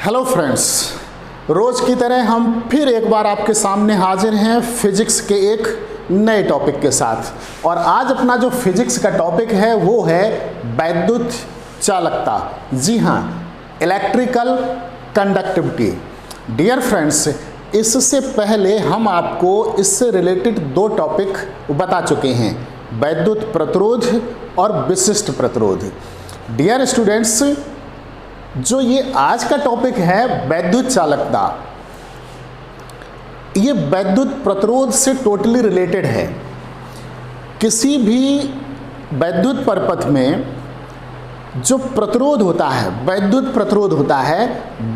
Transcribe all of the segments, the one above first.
Hello friends, रोज की तरह हम फिर एक बार आपके सामने हाजिर हैं फिजिक्स के एक नए टॉपिक के साथ। और आज अपना जो फिजिक्स का टॉपिक है वो है वैद्युत चालकता। जी हाँ, इलेक्ट्रिकल कंडक्टिविटी। डियर फ्रेंड्स, इससे पहले हम आपको इससे रिलेटेड दो टॉपिक बता चुके हैं, वैद्युत प्रतिरोध और विशिष्ट प्रतिरोध। डियर स्टूडेंट्स, जो ये आज का टॉपिक है वैद्युत चालकता, ये वैद्युत प्रतिरोध से टोटली रिलेटेड है। किसी भी वैद्युत परपथ में जो प्रतिरोध होता है, वैद्युत प्रतिरोध होता है,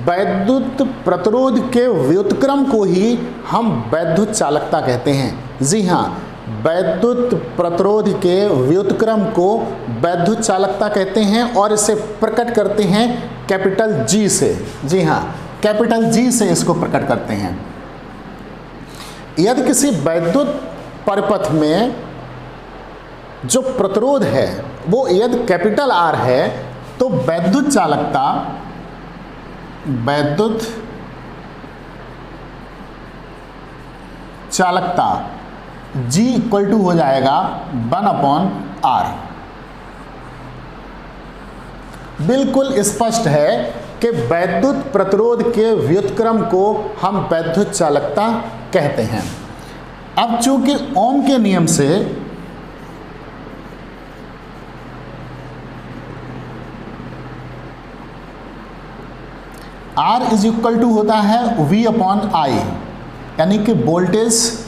वैद्युत प्रतिरोध के व्युत्क्रम को ही हम वैद्युत चालकता कहते हैं। जी हाँ, वैद्युत प्रतिरोध के व्युत्क्रम को वैद्युत चालकता कहते हैं और इसे प्रकट करते हैं कैपिटल जी से। जी हाँ, कैपिटल जी से इसको प्रकट करते हैं। यदि किसी वैद्युत परपथ में जो प्रतिरोध है वो यदि कैपिटल आर है तो वैद्युत चालकता G इक्वल टू हो जाएगा 1/R। बिल्कुल स्पष्ट है कि वैद्युत प्रतिरोध के व्युत्क्रम को हम वैद्युत चालकता कहते हैं। अब चूंकि ओम के नियम से R इज इक्वल टू होता है V/I, यानी कि वोल्टेज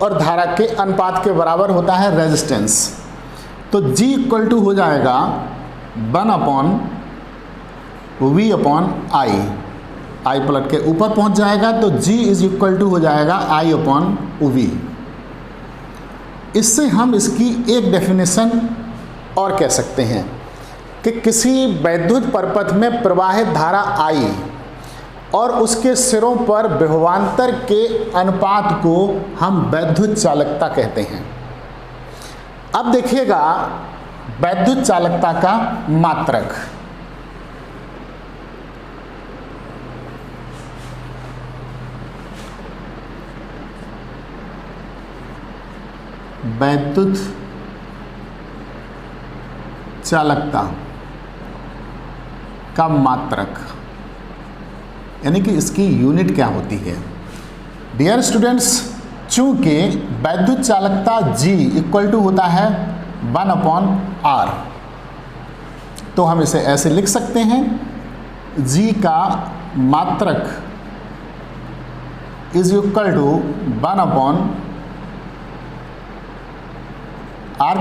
और धारा के अनुपात के बराबर होता है रेजिस्टेंस। तो G इक्वल टू हो जाएगा 1/V/I। I पलट के ऊपर पहुंच जाएगा तो G इज इक्वल टू हो जाएगा I/V। इससे हम इसकी एक डेफिनेशन और कह सकते हैं कि किसी वैद्युत परपथ में प्रवाहित धारा I और उसके सिरों पर विभवांतर के अनुपात को हम वैद्युत चालकता कहते हैं। अब देखिएगा वैद्युत चालकता का मात्रक। वैद्युत चालकता का मात्रक यानी कि इसकी यूनिट क्या होती है। डियर स्टूडेंट्स, चूंकि वैद्युत चालकता G इक्वल टू होता है 1/R, तो हम इसे ऐसे लिख सकते हैं, G का मात्रक इज इक्वल टू 1/R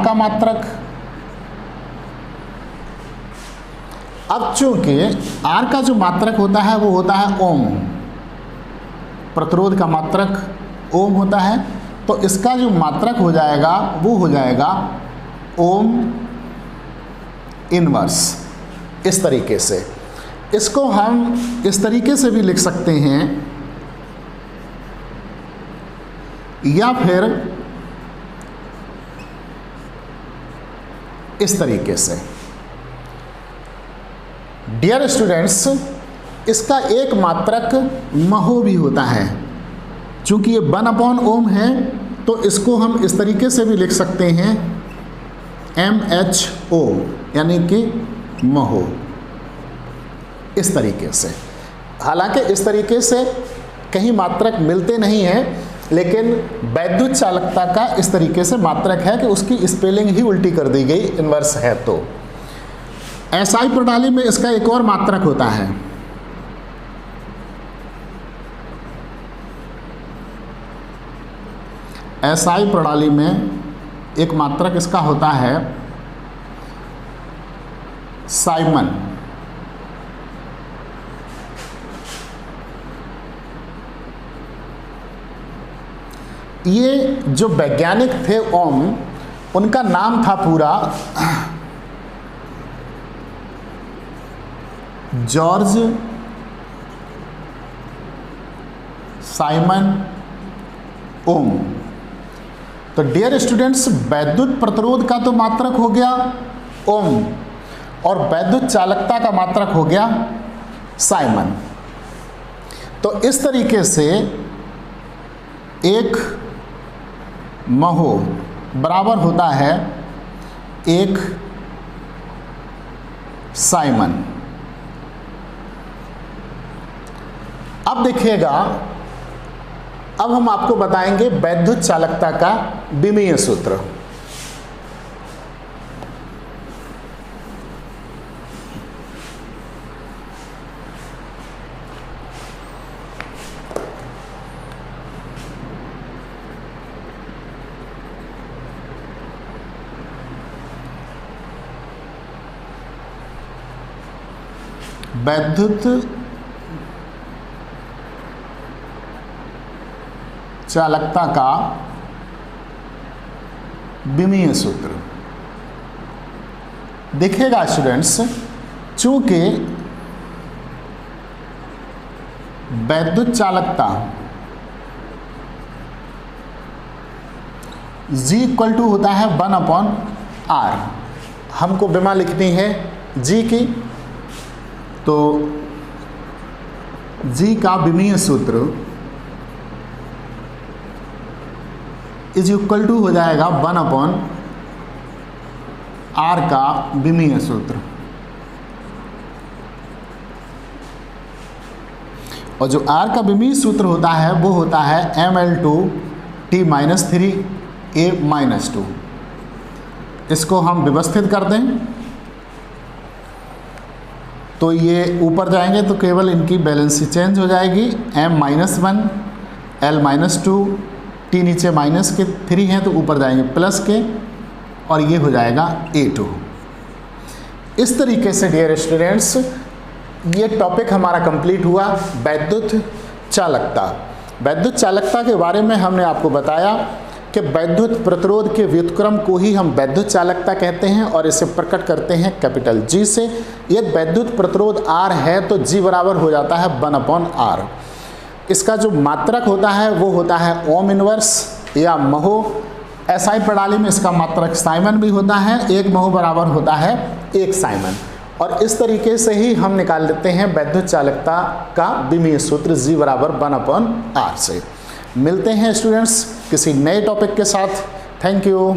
का मात्रक। अब चूंकि R का जो मात्रक होता है वो होता है ओम, प्रतिरोध का मात्रक ओम होता है, तो इसका जो मात्रक हो जाएगा वो हो जाएगा ओम इनवर्स। इस तरीके से इसको हम इस तरीके से भी लिख सकते हैं, या फिर इस तरीके से। डियर स्टूडेंट्स, इसका एक मात्रक महो भी होता है। चूंकि ये 1/ओम है तो इसको हम इस तरीके से भी लिख सकते हैं MHO, यानी कि महो। इस तरीके से, हालांकि इस तरीके से कहीं मात्रक मिलते नहीं हैं, लेकिन वैद्युत चालकता का इस तरीके से मात्रक है कि उसकी स्पेलिंग ही उल्टी कर दी गई, इन्वर्स है। तो SI प्रणाली में इसका एक और मात्रक होता है, SI प्रणाली में एक मात्रक इसका होता है साइमन। ये जो वैज्ञानिक थे ओम, उनका नाम था पूरा जॉर्ज साइमन ओम। तो डियर स्टूडेंट्स, वैद्युत प्रतिरोध का तो मात्रक हो गया ओम और वैद्युत चालकता का मात्रक हो गया साइमन। तो इस तरीके से एक महो बराबर होता है एक साइमन। अब देखिएगा, अब हम आपको बताएंगे वैद्युत चालकता का विमीय सूत्र। वैद्युत चालकता का विमीय सूत्र। देखिएगा स्टूडेंट्स, चूंकि वैद्युत चालकता G इक्वल टू होता है 1/R, हमको विमा लिखनी है G की, तो G का विमीय सूत्र इज इक्वल टू हो जाएगा 1/R का विमीय सूत्र। और जो R का विमीय सूत्र होता है वो होता है mL2T-3A-2। इसको हम व्यवस्थित कर दें तो ये ऊपर जाएंगे तो केवल इनकी बैलेंसी चेंज हो जाएगी, M-1 L-2, T नीचे माइनस के 3 हैं तो ऊपर जाएंगे प्लस के, और ये हो जाएगा A2। इस तरीके से डियर स्टूडेंट्स ये टॉपिक हमारा कंप्लीट हुआ वैद्युत चालकता। वैद्युत चालकता के बारे में हमने आपको बताया कि वैद्युत प्रतिरोध के व्युत्क्रम को ही हम वैद्युत चालकता कहते हैं और इसे प्रकट करते हैं कैपिटल G से। यदि वैद्युत प्रतिरोध R है तो G बराबर हो जाता है 1/R। इसका जो मात्रक होता है वो होता है ओम इनवर्स या महो। एसआई प्रणाली में इसका मात्रक साइमन भी होता है, एक महो बराबर होता है एक साइमन। और इस तरीके से ही हम निकाल लेते हैं वैद्युत चालकता का विमीय सूत्र G बराबर 1/R से। मिलते हैं स्टूडेंट्स किसी नए टॉपिक के साथ। Thank you.